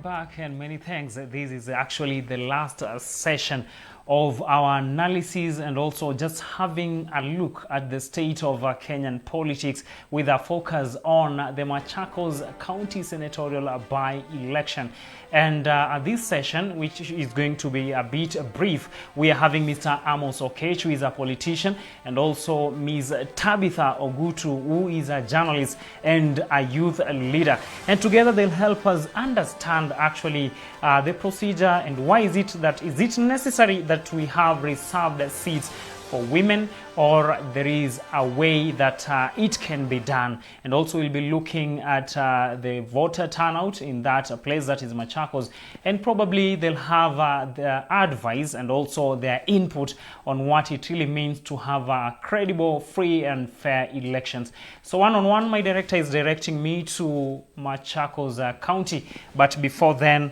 back and many thanks. This is actually the last session of our analysis and also just having a look at the state of Kenyan politics with a focus on the Machakos County Senatorial by-election. And this session, which is going to be a bit brief, we are having Mr. Amos Okech, who is a politician, and also Ms. Tabitha Ogutu, who is a journalist and a youth leader. And together they'll help us understand actually the procedure and why is it necessary that we have reserved seats for women, or there is a way that it can be done. And also we'll be looking at the voter turnout in that place that is Machakos, and probably they'll have their advice and also their input on what it really means to have credible, free and fair elections. So one-on-one, my director is directing me to Machakos County, but before then,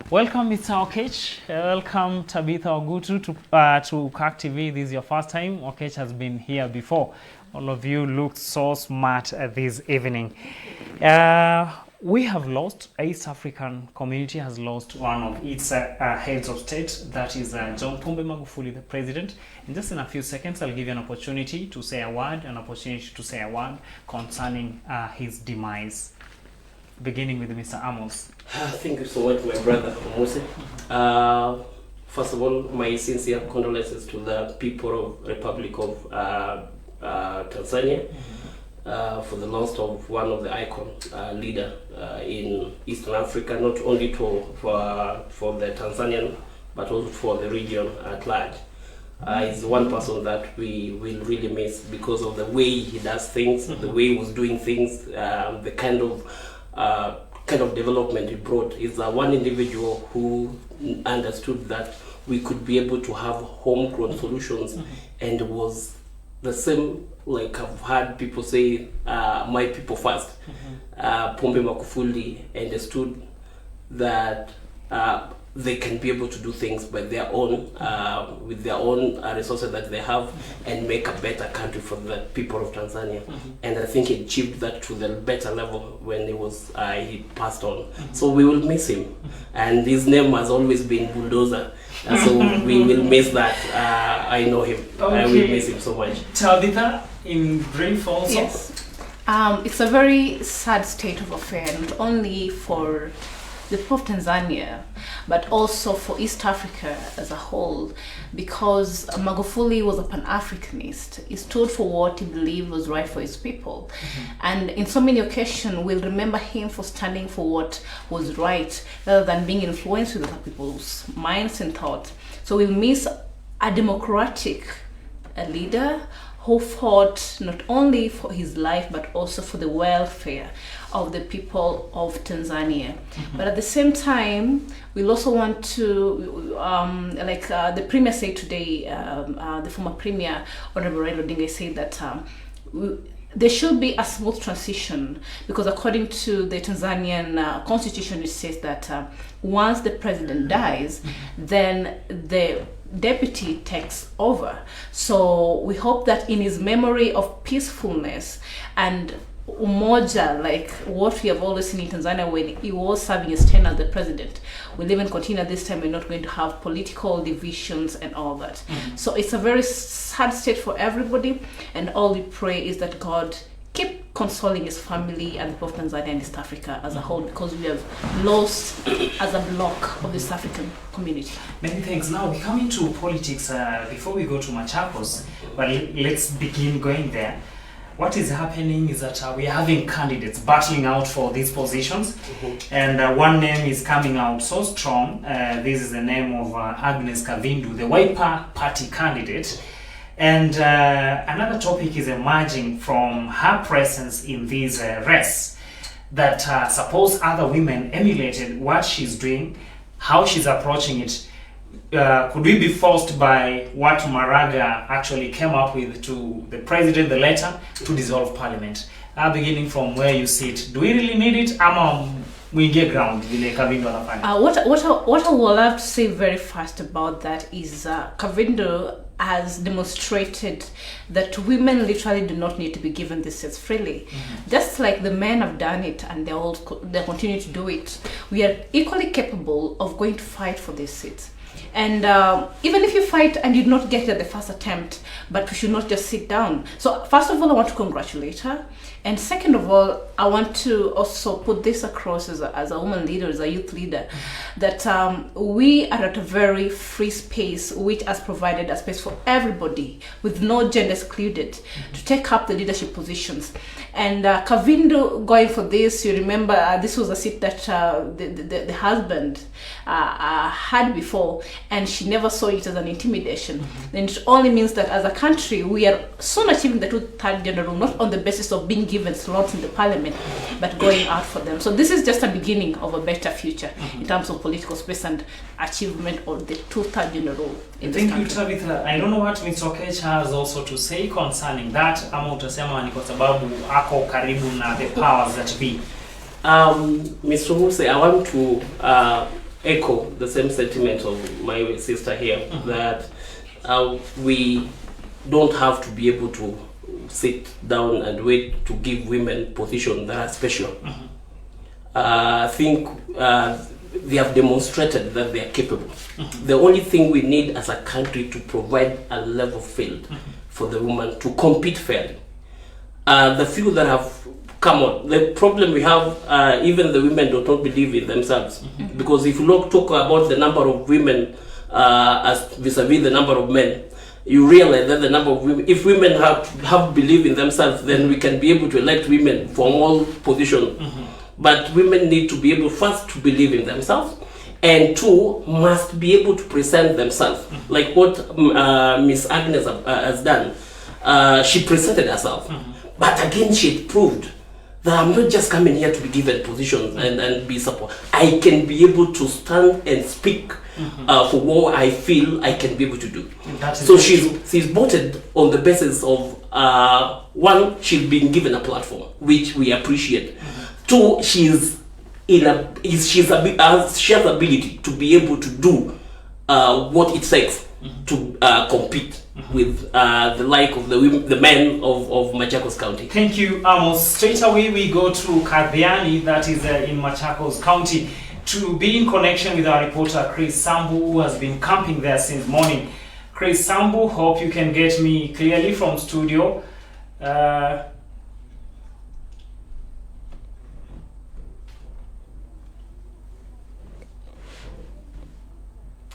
welcome Mr. Okech, welcome Tabitha Ogutu to KAK TV. This is your first time. Okech has been here before. All of you look so smart this evening. We have lost, East African community has lost one of its heads of state, that is John Pombe Magufuli, the president. And just in a few seconds, I'll give you an opportunity to say a word, concerning his demise. Beginning with Mr. Amos. Thank you so much, my brother Mose. First of all, my sincere condolences to the people of Republic of Tanzania for the loss of one of the icon leader in Eastern Africa, not only for the Tanzanian, but also for the region at large. He's one person that we will really miss because of the way he does things, the way he was doing things, the kind of development he brought. Is one individual who understood that we could be able to have homegrown solutions, and it was the same, like I've heard people say, my people first. Pombe Magufuli understood that they can be able to do things by their own, with their own resources that they have, and make a better country for the people of Tanzania. And I think he achieved that to the better level when he passed on. So we will miss him, and his name has always been Bulldozer. So we will miss that. I know him. Okay. I will miss him so much. Tabitha, in brief also. Yes. It's a very sad state of affairs, not only for the people of Tanzania, but also for East Africa as a whole, because Magufuli was a Pan-Africanist. He stood for what he believed was right for his people. And in so many occasions, we'll remember him for standing for what was right, rather than being influenced with other people's minds and thoughts. So we'll miss a democratic leader who fought not only for his life, but also for the welfare of the people of Tanzania. But at the same time, we'll also want to, the Premier said today, the former Premier, Honorable Raila Odinga, said that there should be a smooth transition, because according to the Tanzanian constitution, it says that once the president dies, then the deputy takes over. So we hope that in his memory of peacefulness and umoja, like what we have always seen in Tanzania when he was serving his tenure as the president, we'll even continue this time. We're not going to have political divisions and all that. So it's a very sad state for everybody, and all we pray is that God keep consoling his family and the people of Tanzania and East Africa as a whole, because we have lost as a block of this African community. Many thanks. Now we come into politics before we go to Machakos, but let's begin going there. What is happening is that we are having candidates battling out for these positions, and one name is coming out so strong. This is the name of Agnes Kavindu, the Wiper Party candidate. And another topic is emerging from her presence in this race, that suppose other women emulated what she's doing, how she's approaching it. Could we be forced by what Maraga actually came up with to the president, the letter, to dissolve parliament? Beginning from where you sit, do we really need it? muingie ground vile Kavindo anafanya. What I would love to say very fast about that is Kavindo has demonstrated that women literally do not need to be given these seats freely. Just like the men have done it and they continue to do it, we are equally capable of going to fight for these seats. And even if you fight and you do not get it at the first attempt, but we should not just sit down. So first of all, I want to congratulate her. And second of all, I want to also put this across as a woman leader, as a youth leader, that we are at a very free space, which has provided a space for everybody, with no gender excluded, to take up the leadership positions. And Kavindo going for this, you remember this was a seat that the husband had before, and she never saw it as an intimidation. And it only means that as a country, we are soon achieving the two-third gender rule, not on the basis of being given slots in the parliament, but going out for them. So this is just a beginning of a better future in terms of political space and achievement of the two-third gender rule in this country. Thank you, Tabitha. I don't know what Mr. Okech has also to say concerning that. Ama utasema ni kwa sababu ako karibu na the powers that be. Mr. Muse, I want to echo the same sentiment of my sister here, that we don't have to be able to sit down and wait to give women positions that are special. I think they have demonstrated that they are capable. The only thing we need as a country to provide a level field for the woman to compete fairly. The few that have come on, the problem we have, even the women do not believe in themselves. Because if you talk about the number of women as vis-a-vis the number of men, you realize that the number of women, if women have belief in themselves, then we can be able to elect women for all positions. But women need to be able first to believe in themselves, and two, must be able to present themselves. Like what Miss Agnes has done. She presented herself. But again, she proved that I'm not just coming here to be given positions and be support. I can be able to stand and speak for what I feel I can be able to do. So she's voted on the basis of one, she's been given a platform, which we appreciate. Two, she has the ability to be able to do what it takes to compete with the like of the men of Machakos County. Thank you, Amos. Straight away we go to Katyani, that is in Machakos County, to be in connection with our reporter Chris Sambu, who has been camping there since morning. Chris Sambu, hope you can get me clearly from studio.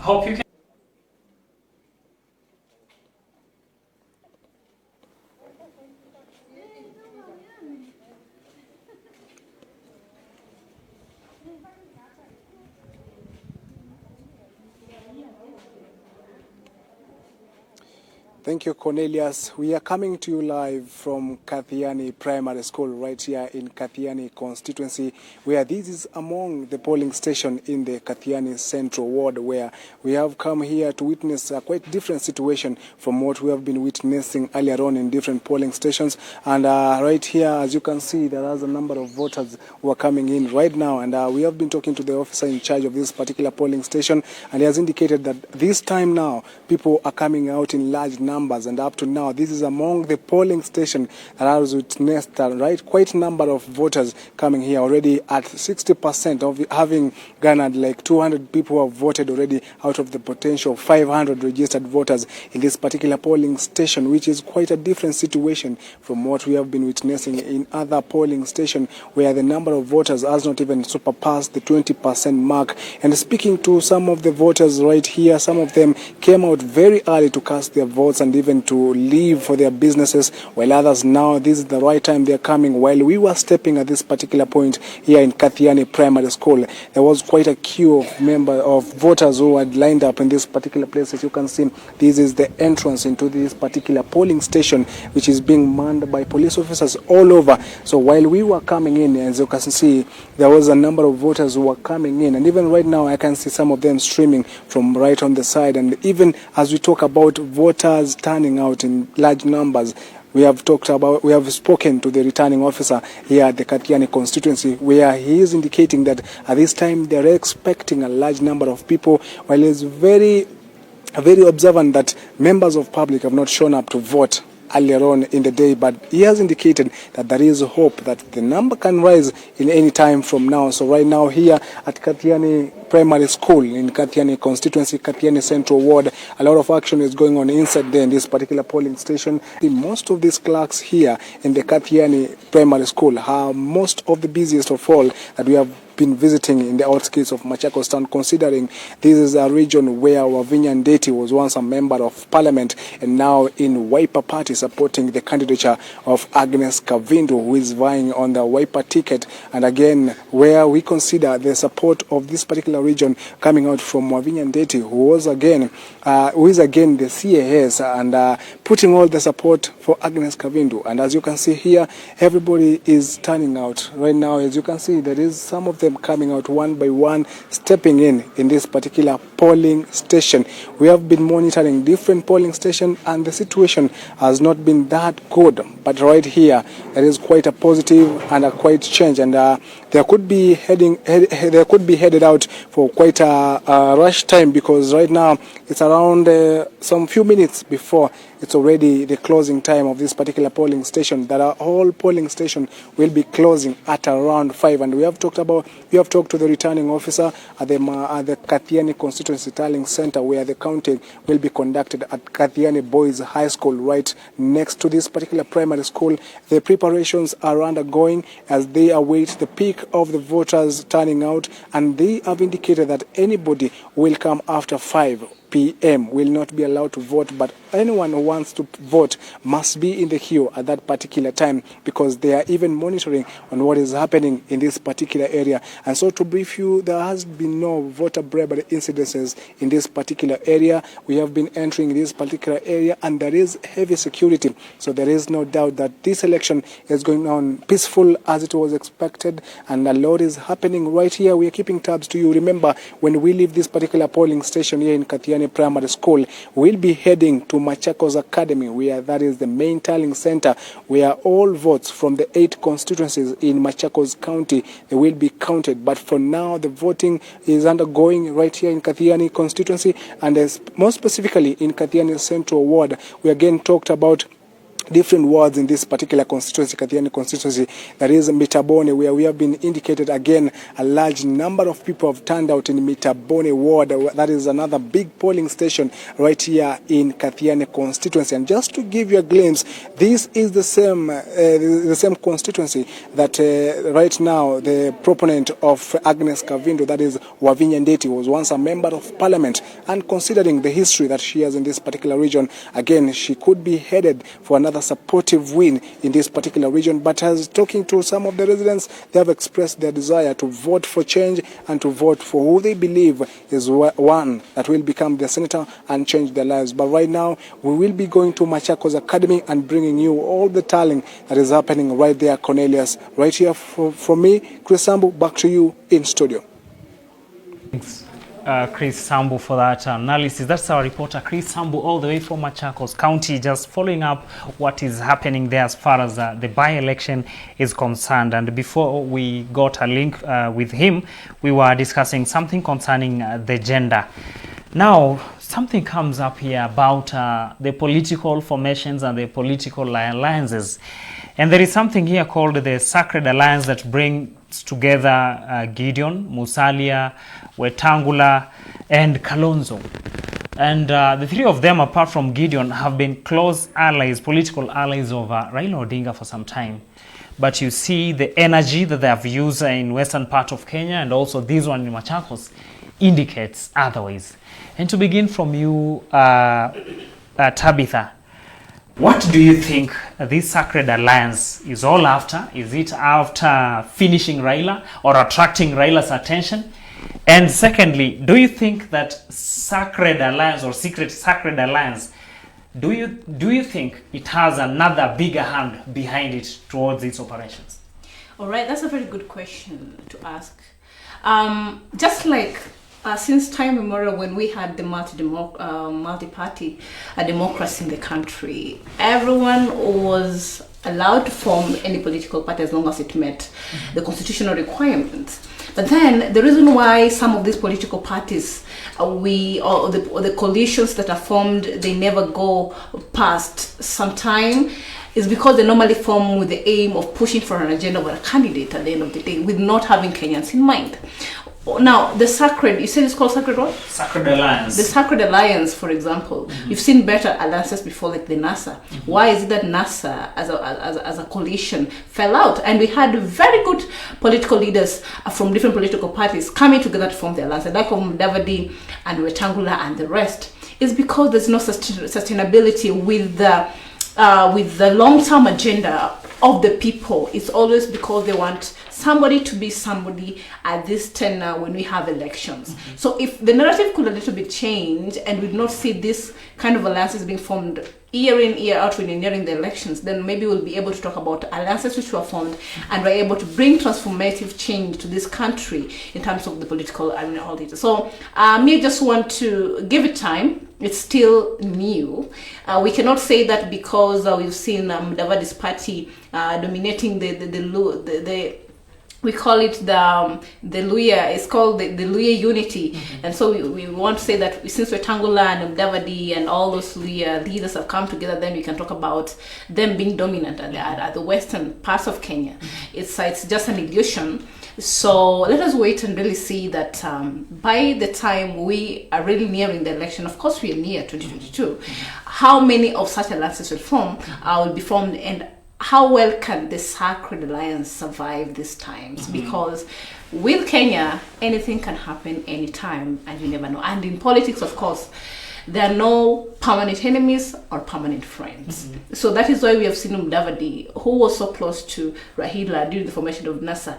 Hope you can. Thank you, Cornelius. We are coming to you live from Katyani Primary School right here in Katyani constituency, where this is among the polling station in the Katyani Central Ward, where we have come here to witness a quite different situation from what we have been witnessing earlier on in different polling stations. And right here, as you can see, there is a number of voters who are coming in right now. And we have been talking to the officer in charge of this particular polling station, and he has indicated that this time now, people are coming out in large numbers. And up to now, this is among the polling station that has witnessed quite a number of voters coming here already at 60% of having garnered like 200 people who have voted already out of the potential 500 registered voters in this particular polling station, which is quite a different situation from what we have been witnessing in other polling stations where the number of voters has not even surpassed the 20% mark. And speaking to some of the voters right here, some of them came out very early to cast their votes and even to leave for their businesses, while others now, this is the right time they're coming. While we were stepping at this particular point here in Katyani Primary School, there was quite a queue of voters who had lined up in this particular place. As you can see, this is the entrance into this particular polling station, which is being manned by police officers all over. So while we were coming in, as you can see, there was a number of voters who were coming in, and even right now I can see some of them streaming from right on the side. And even as we talk about voters turning out in large numbers, we have spoken to the returning officer here at the Katyani constituency, where he is indicating that at this time they are expecting a large number of people, while he is very observant that members of public have not shown up to vote earlier on in the day, but he has indicated that there is hope that the number can rise in any time from now. So right now here at Katyani Primary School in Katyani constituency, Katyani Central Ward, a lot of action is going on inside there in this particular polling station. Most of these clerks here in the Katyani Primary School are most of the busiest of all that we have been visiting in the outskirts of Machakos town, considering this is a region where Wavinya Ndeti was once a member of parliament and now in Wiper Party supporting the candidature of Agnes Kavindu, who is vying on the Wiper ticket, and again where we consider the support of this particular region coming out from Wavinya Ndeti, who is again the CAS, and putting all the support for Agnes Kavindu. And as you can see here, everybody is turning out right now. As you can see, there is some of them coming out one by one, stepping in this particular polling station. We have been monitoring different polling stations, and the situation has not been that good. But right here, there is quite a positive and a quite change, and they could be headed out for quite a rush time, because right now it's around some few minutes before it's already the closing time of this particular polling station. That all polling station will be closing at around 5, and we have talked to the returning officer at the Katyani constituency tallying center, where the counting will be conducted at Katyani Boys High School, right next to this particular primary school. The preparations are undergoing as they await the peak of the voters turning out, and they have indicated that anybody will come after 5 p.m. will not be allowed to vote, but anyone who wants to vote must be in the queue at that particular time, because they are even monitoring on what is happening in this particular area. And so to brief you, there has been no voter bribery incidences in this particular area. We have been entering this particular area and there is heavy security, so there is no doubt that this election is going on peaceful as it was expected, and a lot is happening right here. We are keeping tabs to you. Remember, when we leave this particular polling station here in Katyani Primary School, we'll be heading to Machakos Academy, where that is the main tallying center, where all votes from the 8 constituencies in Machakos County, they will be counted. But for now, the voting is undergoing right here in Katyani constituency, and more specifically in Katyani Central Ward. We again talked about different wards in this particular constituency, Katyani constituency. There is Mitabone, where we have been indicated again a large number of people have turned out in Mitabone ward. That is another big polling station right here in Katyani constituency. And just to give you a glimpse, this is the same constituency that right now the proponent of Agnes Kavindu, that is Wavinya Ndeti, was once a member of parliament. And considering the history that she has in this particular region, again, she could be headed for another supportive win in this particular region. But as talking to some of the residents, they have expressed their desire to vote for change and to vote for who they believe is one that will become their senator and change their lives. But right now, we will be going to Machakos Academy and bringing you all the tallying that is happening right there, Cornelius. Right here for me, Chris Sambu, back to you in studio. Thanks, Chris Sambu, for that analysis. That's our reporter, Chris Sambu, all the way from Machakos County, just following up what is happening there as far as the by-election is concerned. And before we got a link with him, we were discussing something concerning the gender. Now, something comes up here about the political formations and the political alliances. And there is something here called the Sacred Alliance that brings together Gideon, Musalia, Wetangula, and Kalonzo. And the three of them, apart from Gideon, have been close allies, political allies of Raila Odinga for some time. But you see the energy that they have used in western part of Kenya, and also this one in Machakos, indicates otherwise. And to begin from you, Tabitha, what do you think this Sacred Alliance is all after? Is it after finishing Raila or attracting Raila's attention? And secondly, do you think that Sacred Alliance or Secret Sacred Alliance, do you think it has another bigger hand behind it towards its operations? All right, that's a very good question to ask. Just like since time immemorial, when we had the multi-party democracy in the country, everyone was allowed to form any political party as long as it met the constitutional requirements. But then the reason why some of these political parties, or the coalitions that are formed, they never go past some time, is because they normally form with the aim of pushing for an agenda of a candidate at the end of the day, with not having Kenyans in mind. Now, the Sacred, you said it's called Sacred what? Sacred Alliance. The Sacred Alliance, for example, you've seen better alliances before, like the NASA. Why is it that NASA, as a coalition, fell out? And we had very good political leaders from different political parties coming together to form the alliance, like of Mudavadi and Wetangula and the rest. It's because there's no sustainability with the long-term agenda of the people. It's always because they want somebody to be somebody at this tenure when we have elections. So if the narrative could a little bit change and we not see this kind of alliances being formed year in, year out when nearing the elections, then maybe we'll be able to talk about alliances which were formed and we're able to bring transformative change to this country in terms of the political arena. So me just want to give it time. It's still new. We cannot say that because we've seen Mudavadi's party dominating the we call it the Luya. It's called the Luya Unity, and so we want to say that since Wetangula and Mudavadi and all those Luya leaders have come together, then we can talk about them being dominant at the western parts of Kenya. It's just an illusion. So let us wait and really see that by the time we are really nearing the election, of course we are near 2022, how many of such alliances will be formed, and how well can the Sacred Alliance survive these times? Because with Kenya, anything can happen anytime and you never know. And in politics, of course, there are no permanent enemies or permanent friends. So that is why we have seen Mudavadi, who was so close to Raila during the formation of NASA,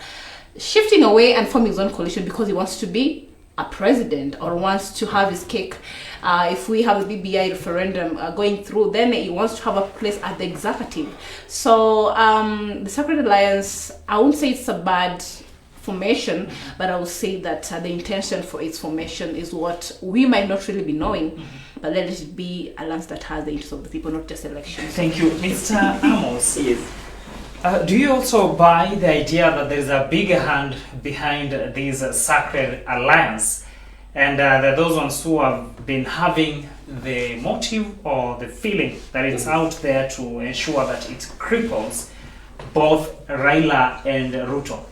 shifting away and forming his own coalition because he wants to be a president or wants to have his cake. If we have the BBI referendum going through, then he wants to have a place at the executive. So the Sacred Alliance, I won't say it's a bad formation, but I will say that the intention for its formation is what we might not really be knowing, but let it be a alliance that has the interest of the people, not just elections. Thank you. Mr. Amos. Yes. Do you also buy the idea that there is a bigger hand behind this Sacred Alliance, and that those ones who have been having the motive or the feeling that it's out there to ensure that it cripples both Raila and Ruto?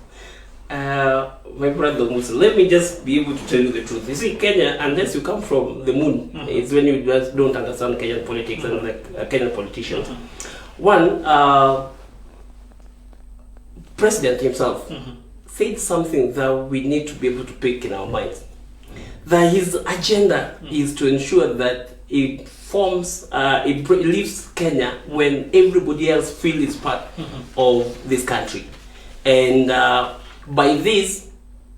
My brother Musa, let me just be able to tell you the truth. You see, Kenya, unless you come from the moon, it's when you just don't understand Kenyan politics and Kenyan politicians. One, President himself said something that we need to be able to pick in our minds. That his agenda is to ensure that it forms, it leaves Kenya when everybody else feels part of this country. And by this,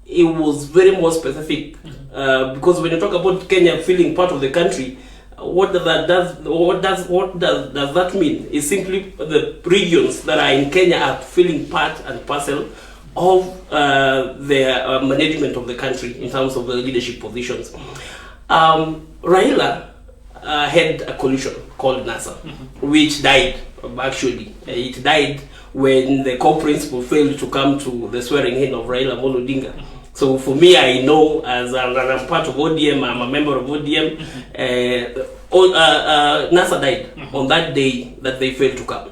it was very more specific because when you talk about Kenya feeling part of the country, what does that mean? It's simply the regions that are in Kenya are feeling part and parcel of the management of the country in terms of the leadership positions. Raila had a coalition called NASA, which died. Actually, it died when the co-principal failed to come to the swearing in of Raila Amolo Odinga. So for me, I know, as I'm part of ODM, I'm a member of ODM, NASA died on that day that they failed to come.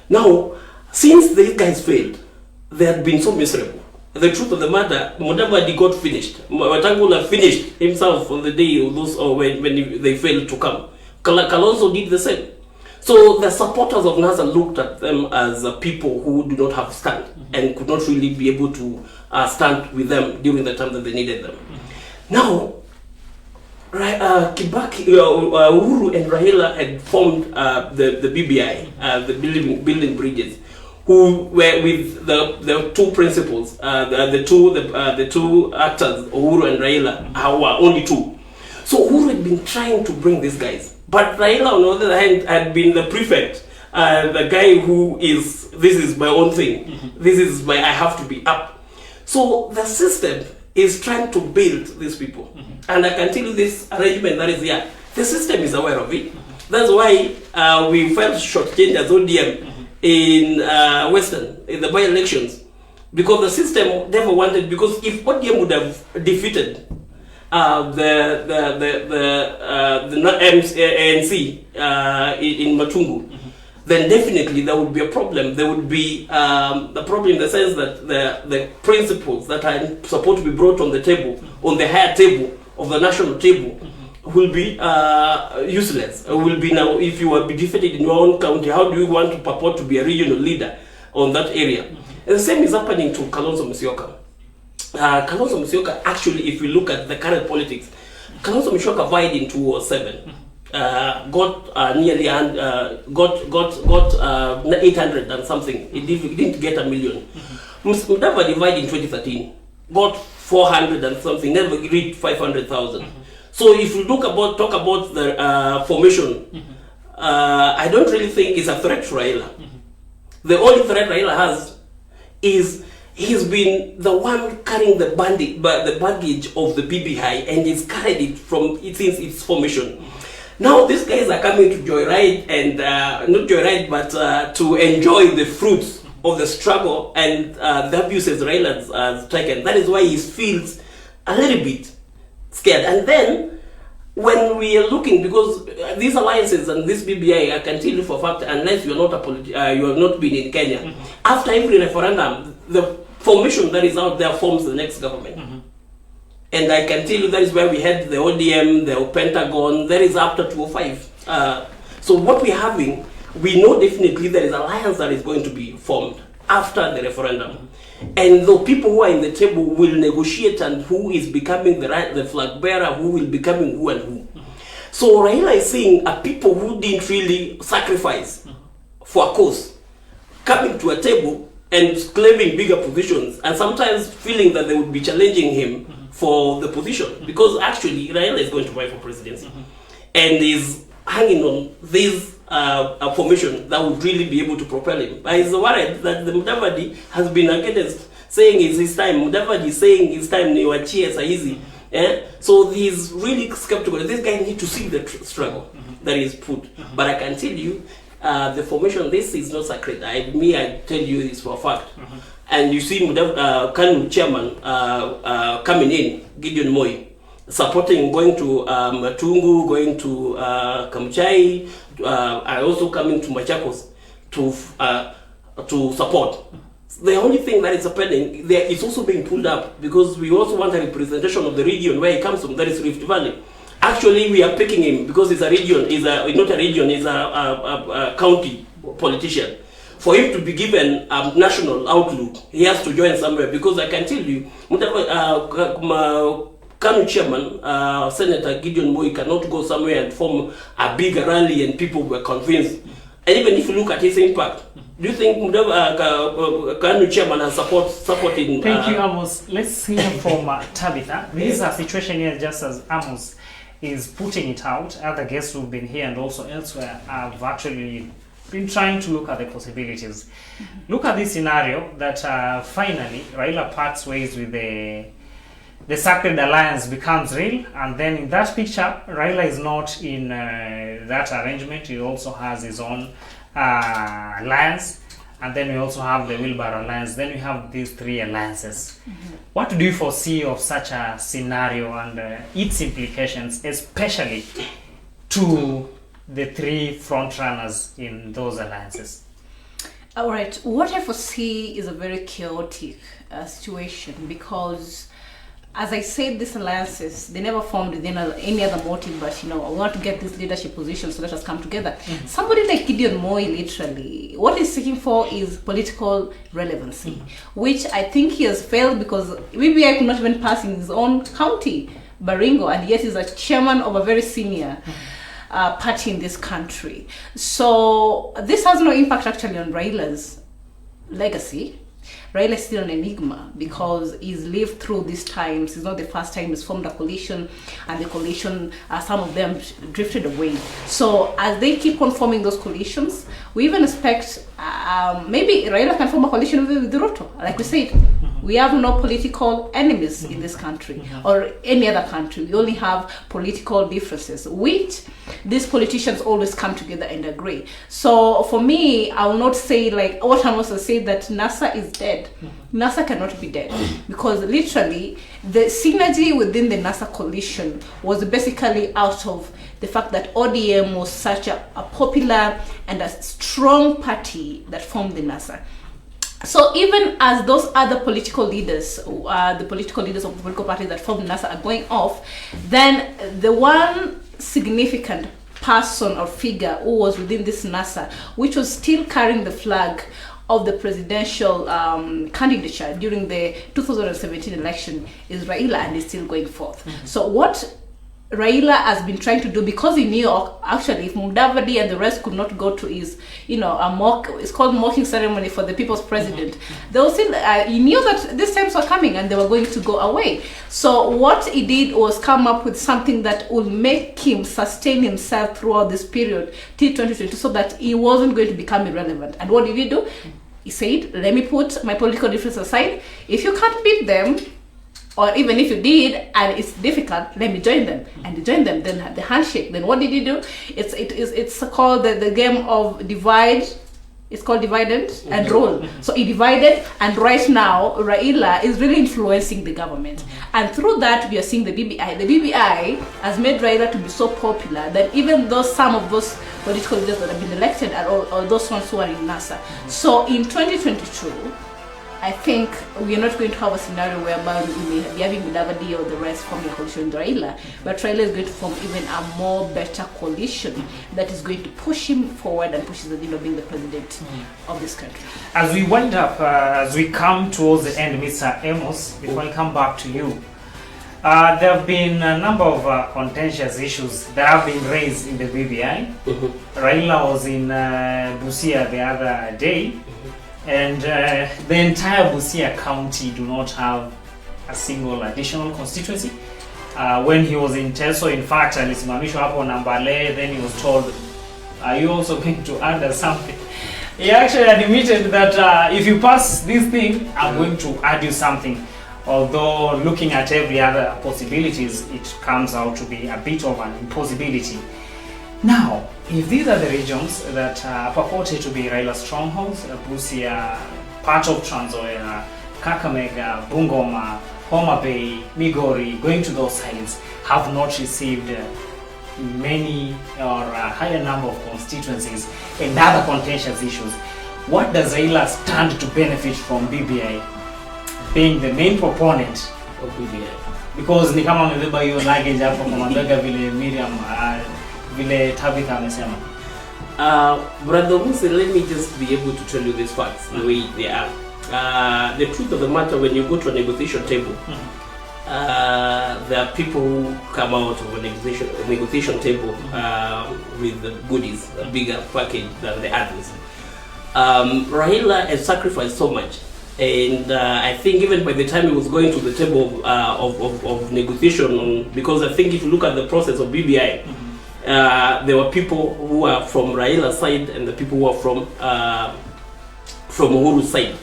Now, since these guys failed, they had been so miserable. The truth of the matter, Mudavadi got finished. Wetangula finished himself on the day of those, or when they failed to come. Kalonzo did the same. So the supporters of NASA looked at them as people who do not have stand and could not really be able to stand with them during the time that they needed them. Now, Kibaki, Uhuru and Raila had formed the BBI, the building bridges, who were with the two principals, the two actors, Uhuru and Raila, who were only two. So Uhuru had been trying to bring these guys. But Raila, on the other hand, had been the prefect, the guy who is, this is my own thing. This is I have to be up. So the system is trying to build these people. And I can tell you this arrangement that is here, the system is aware of it. That's why we felt shortchanged as ODM in Western, in the by-elections. Because the system never wanted, because if ODM would have defeated the ANC in Matungu, then definitely there would be a problem. There would be the problem in the sense that the principles that are supposed to be brought on the table, on the higher table of the national table, will be useless. Will be now, if you are defeated in your own county, how do you want to purport to be a regional leader on that area? And the same is happening to Kalonzo Musyoka. Kalonzo Musyoka, actually, if we look at the current politics, Kalonzo Musyoka vied in 2007. Got nearly 800 and something. He didn't get 1 million. Mudavadi divided in 2013, got 400 and something, never reached 500,000. So if you talk about the formation, I don't really think it's a threat to Raila. The only threat Raila has is he's been the one carrying the baggage of the BBI, and he's carried it since its formation. Now these guys are coming to joyride, and not joyride, but to enjoy the fruits of the struggle and the abuses Raila has taken. That is why he feels a little bit scared. And then when we are looking, because these alliances and this BBI, I can tell you for a fact, unless you are not you have not been in Kenya, after every referendum, the formation that is out there forms the next government. And I can tell you that is where we had the ODM, the Pentagon, that is after 2005. So what we're having, we know definitely there is an alliance that is going to be formed after the referendum. And the people who are in the table will negotiate, and who is becoming the flag bearer, who will becoming who and who. So Raila is saying people who didn't really sacrifice for a cause, coming to a table and claiming bigger positions, and sometimes feeling that they would be challenging him for the position, because actually Raila is going to vie for presidency, and is hanging on this formation that would really be able to propel him. But he's worried that the Mudavadi has been against, saying it's his time. Mudavadi is saying it's time, niwachie saa hizi. So he's really skeptical. This guy needs to see the struggle that is put. But I can tell you, the formation, this is not sacred. I tell you this for a fact. And you see Kanu chairman coming in, Gideon Moi, supporting, going to Matungu, going to Kamchai, also coming to Machakos to support. The only thing that is happening there is also being pulled up, because we also want a representation of the region where he comes from, that is Rift Valley. Actually, we are picking him because it's a region, not a region, he's a county politician. For him to be given a national outlook, he has to join somewhere, because I can tell you, Kanu chairman, Senator Gideon Moi, cannot go somewhere and form a big rally and people were convinced. And even if you look at his impact, do you think Kanu chairman has supporting? Thank you, Amos. Let's hear from Tabitha. This is a situation here, just as Amos is putting it out. Other guests who've been here and also elsewhere have actually been trying to look at the possibilities. Look at this scenario that finally Raila parts ways with the Sacred Alliance becomes real, and then in that picture, Raila is not in that arrangement. He also has his own alliance, and then we also have the Wilbur Alliance. Then we have these three alliances. What do you foresee of such a scenario and its implications, especially to the three frontrunners in those alliances? All right, what I foresee is a very chaotic situation, because as I said, these alliances, they never formed with any other motive but, we want to get this leadership position, so let us come together. Somebody like Gideon Moi, literally, what he's seeking for is political relevancy, which I think he has failed, because BBI could not even pass in his own county, Baringo, and yet he's a chairman of a very senior party in this country. So this has no impact actually on Raila's legacy. Raila is still an enigma, because he's lived through these times. It's not the first time he's formed a coalition, and the coalition, some of them drifted away. So as they keep on forming those coalitions, we even expect maybe Raila can form a coalition with Ruto. Like we said, we have no political enemies in this country or any other country. We only have political differences, which these politicians always come together and agree. So for me, I will not say like what I'm also saying that NASA is dead. NASA cannot be dead because literally the synergy within the NASA coalition was basically out of the fact that ODM was such a popular and a strong party that formed the NASA. So even as those other political leaders, the political leaders of political parties that formed NASA are going off, then the one significant person or figure who was within this NASA, which was still carrying the flag of the presidential candidature during the 2017 election, is Raila, and is still going forth. So what Raila has been trying to do, because he knew actually if Mudavadi and the rest could not go to his, it's called mocking ceremony for the people's president. They were still, he knew that these times were coming and they were going to go away. So what he did was come up with something that would make him sustain himself throughout this period till 2022, so that he wasn't going to become irrelevant. And what did he do? He said, let me put my political difference aside. If you can't beat them, or even if you did and it's difficult, let me join them. And he joined them, then the handshake. Then what did he do? It's called the game of divide. It's called divide and roll. So he divided, and right now Raila is really influencing the government. And through that we are seeing the BBI. The BBI has made Raila to be so popular that even though some of those political leaders that have been elected are all those ones who are in NASA. So in 2022, I think we are not going to have a scenario whereby we may be having Mudavadi or the rest forming a coalition with Raila, but Raila is going to form even a more better coalition that is going to push him forward and push the deal of being the president of this country. As we wind up, as we come towards the end, Mr. Amos, before I come back to you, there have been a number of contentious issues that have been raised in the BBI. Raila was in Busia the other day. And the entire Busia County do not have a single additional constituency. When he was in Teso, in fact, alisimamishwa hapo Nambale, then he was told, are you also going to add something? He actually admitted that if you pass this thing, I'm going to add you something. Although looking at every other possibilities, it comes out to be a bit of an impossibility. Now, if these are the regions that are purported to be Raila strongholds, Busia, part of Trans Nzoia, Kakamega, Bungoma, Homa Bay, Migori, going to those sides, have not received many or a higher number of constituencies and other contentious issues, what does Raila stand to benefit from BBI being the main proponent of BBI? Because ni kama amebeba hiyo luggage hapo kwa mabega vile Miriam vile Tabitha amesema. Brother Musa, let me just be able to tell you these facts the way they are. The truth of the matter, when you go to a negotiation table, there are people who come out of a negotiation table with the goodies, a bigger package than the others. Raila has sacrificed so much, and I think even by the time he was going to the table of negotiation, because I think if you look at the process of BBI, there were people who are from Raila's side and the people who are from Uhuru's side,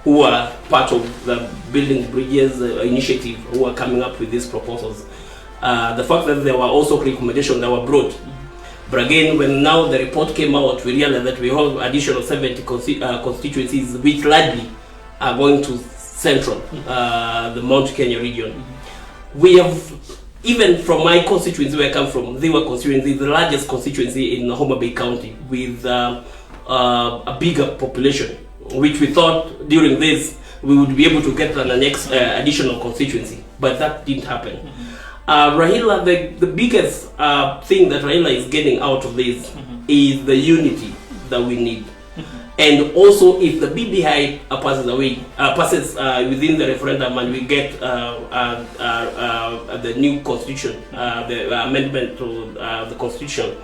who are part of the Building Bridges initiative, who are coming up with these proposals. The fact that there were also recommendations that were brought. But again, when now the report came out, we realized that we have additional 70 constituencies, which largely are going to central, the Mount Kenya region. We have, even from my constituency where I come from, they were constituency, the largest constituency in Homa Bay County, with a bigger population, which we thought during this we would be able to get an next additional constituency, but that didn't happen. Raila, the biggest thing that Raila is getting out of this is the unity that we need. And also, if the BBI passes within the referendum and we get the new constitution, the amendment to the constitution,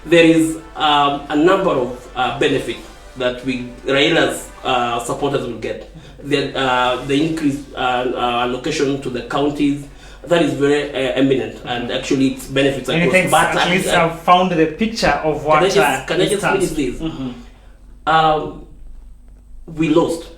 there is a number of benefits that Raila's supporters will get. The increased allocation to the counties, that is very eminent, and actually it benefits across. But at least I've found the picture of what can I just finish this? we lost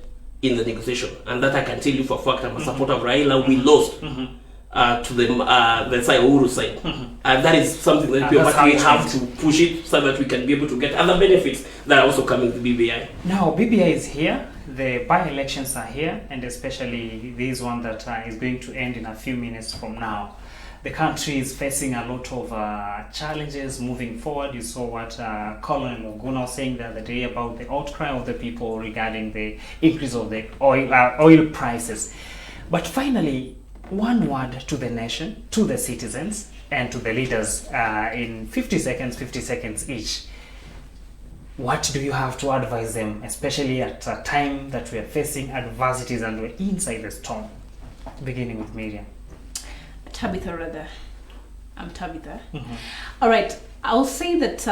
in the negotiation, and that I can tell you for a fact. I'm a supporter of Raila. We lost to the side, Uhuru side, and that is something that we have to push it so that we can be able to get other benefits that are also coming to BBI. Now, BBI is here. The by-elections are here, and especially this one that is going to end in a few minutes from now. The country is facing a lot of challenges moving forward. You saw what Colonel Oguna was saying the other day about the outcry of the people regarding the increase of the oil prices. But finally, one word to the nation, to the citizens, and to the leaders in 50 seconds each. What do you have to advise them, especially at a time that we are facing adversities and we're inside the storm? Beginning with Miriam. Tabitha, rather. I'm Tabitha. All right. I'll say that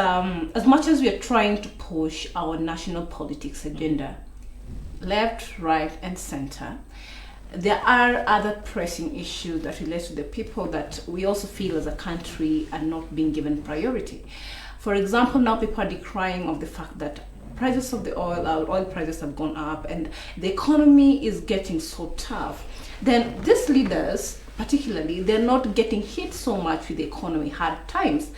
as much as we are trying to push our national politics agenda, left, right, and center, there are other pressing issues that relate to the people that we also feel as a country are not being given priority. For example, now people are decrying of the fact that prices of the oil prices have gone up and the economy is getting so tough. Then these leaders, particularly, they're not getting hit so much with the economy hard times.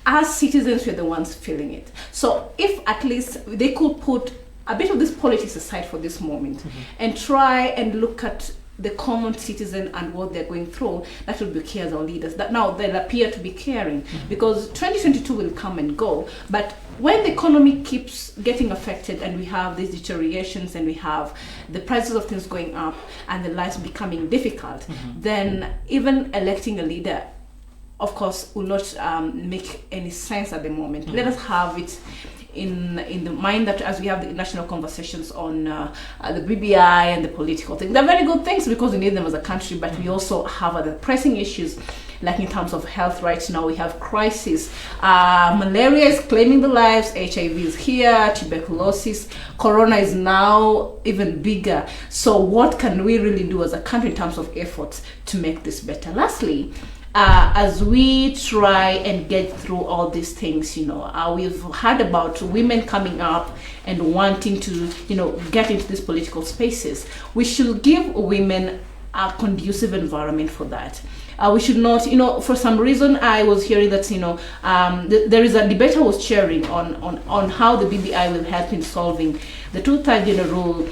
As citizens, we're the ones feeling it. So if at least they could put a bit of this politics aside for this moment and try and look at the common citizen and what they're going through, that will be okay as our leaders. That now they'll appear to be caring because 2022 will come and go. But when the economy keeps getting affected and we have these deteriorations and we have the prices of things going up and the lives becoming difficult, then even electing a leader, of course, will not make any sense at the moment. Let us have it in the mind that as we have the national conversations on the BBI and the political things, they're very good things because we need them as a country, but we also have other pressing issues, like in terms of health. Right now we have crisis. Malaria is claiming the lives, HIV is here, tuberculosis, corona is now even bigger. So what can we really do as a country in terms of efforts to make this better? Lastly, as we try and get through all these things, we've heard about women coming up and wanting to, get into these political spaces. We should give women a conducive environment for that. We should not, for some reason I was hearing that, there is a debate I was chairing on how the BBI will help in solving the two-third gender rule.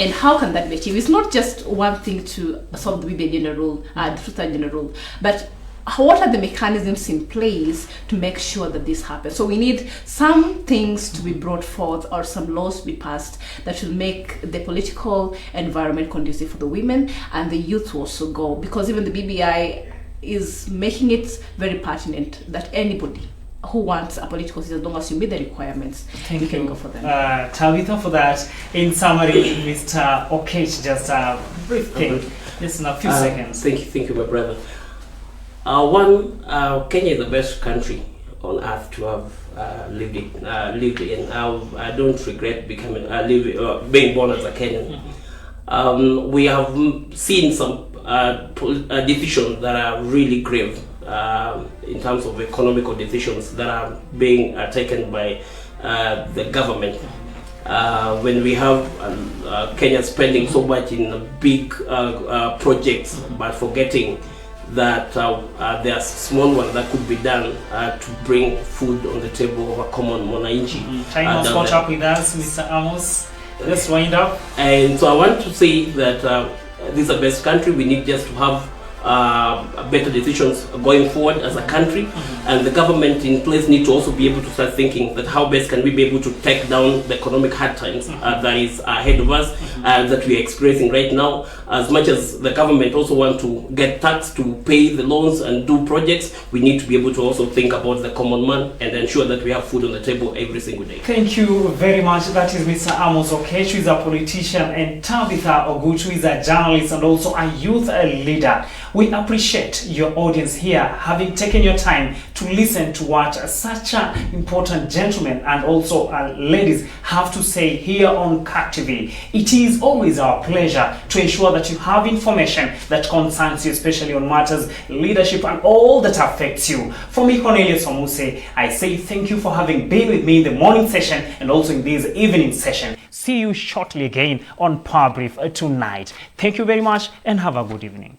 And how can that be achieved? It's not just one thing to solve the BBI gender rule, the two-third gender rule, but what are the mechanisms in place to make sure that this happens? So we need some things to be brought forth or some laws to be passed that will make the political environment conducive for the women and the youth to also go, because even the BBI is making it very pertinent that anybody who wants a political seat, as long as you meet the requirements, you can go for them. Tabitha, for that. In summary, Mr. Okech, just a brief thing, just in a few seconds. Thank you, my brother. Kenya is the best country on earth to have lived in. I don't regret being born as a Kenyan. We have seen some decisions that are really grave. In terms of economical decisions that are being taken by the government. When we have Kenya spending so much in big projects, but forgetting that there are small ones that could be done to bring food on the table of a common mwananchi. Time has caught up with us, Mr. Amos. Let's wind up. And so I want to say that this is the best country. We need just to have better decisions going forward as a country, and the government in place need to also be able to start thinking that how best can we be able to take down the economic hard times that is ahead of us that we are experiencing right now. As much as the government also want to get tax to pay the loans and do projects, we need to be able to also think about the common man and ensure that we have food on the table every single day. Thank you very much. That is Mr. Amos Okech, who is a politician, and Tabitha Ogutu, who is a journalist and also a youth leader. We appreciate your audience here having taken your time to listen to what such an important gentleman and also ladies have to say here on CAT TV. It is always our pleasure to ensure that you have information that concerns you, especially on matters, leadership, and all that affects you. For me, Cornelius Omuse, I say thank you for having been with me in the morning session and also in this evening session. See see you shortly again on Power Brief tonight. Thank you very much and have a good evening.